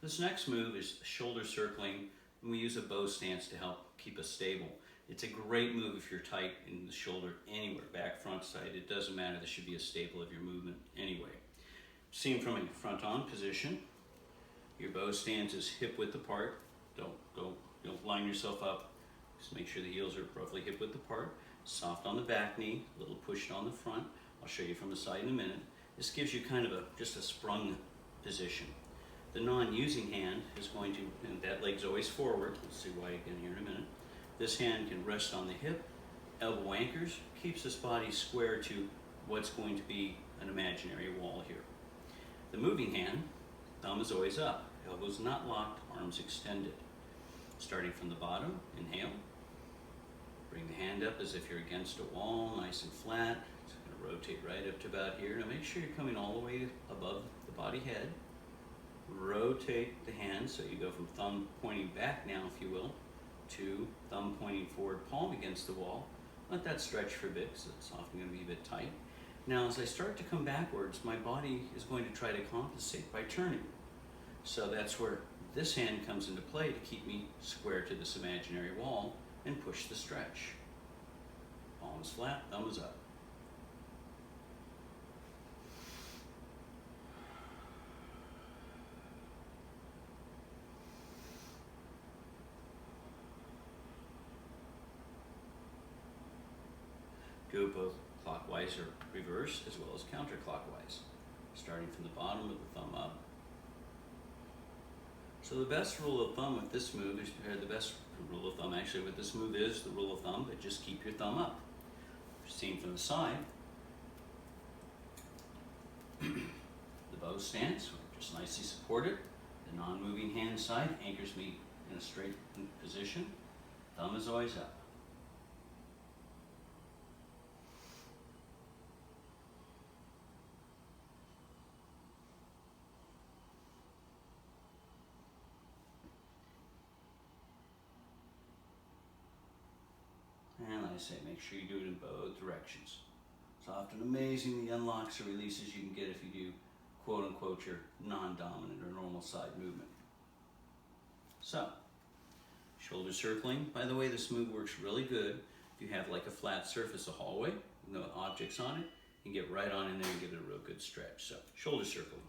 This next move is shoulder circling, and we use a bow stance to help keep us stable. It's a great move if you're tight in the shoulder anywhere, back, front, side, it doesn't matter. This should be a staple of your movement anyway. Seen from a front on position, your bow stance is hip width apart. Don't line yourself up. Just make sure the heels are roughly hip width apart. Soft on the back knee, a little pushed on the front. I'll show you from the side in a minute. This gives you kind of just a sprung position. The non-using hand is going to, and that leg's always forward. We'll see why again here in a minute. This hand can rest on the hip, elbow anchors, keeps this body square to what's going to be an imaginary wall here. The moving hand, thumb is always up, elbows not locked, arms extended. Starting from the bottom, inhale. Bring the hand up as if you're against a wall, nice and flat. It's going to rotate right up to about here. Now make sure you're coming all the way above the body head. Rotate the hand so you go from thumb pointing back now, if you will, to thumb pointing forward, palm against the wall. Let that stretch for a bit because it's often going to be a bit tight. Now as I start to come backwards, my body is going to try to compensate by turning. So that's where this hand comes into play to keep me square to this imaginary wall and push the stretch. Palm is flat, thumb is up. Do it both clockwise or reverse as well as counterclockwise. Starting from the bottom with the thumb up. So the best rule of thumb with this move is, the best rule of thumb actually with this move is the rule of thumb, but just keep your thumb up. Seen from the side, the bow stance, just nicely supported. The non-moving hand side anchors me in a straight position. Thumb is always up. And like I say, make sure you do it in both directions. It's often amazing the unlocks or releases you can get if you do quote unquote your non-dominant or normal side movement. So, shoulder circling. By the way, this move works really good if you have like a flat surface, a hallway, no objects on it. You can get right on in there and give it a real good stretch. So, shoulder circling.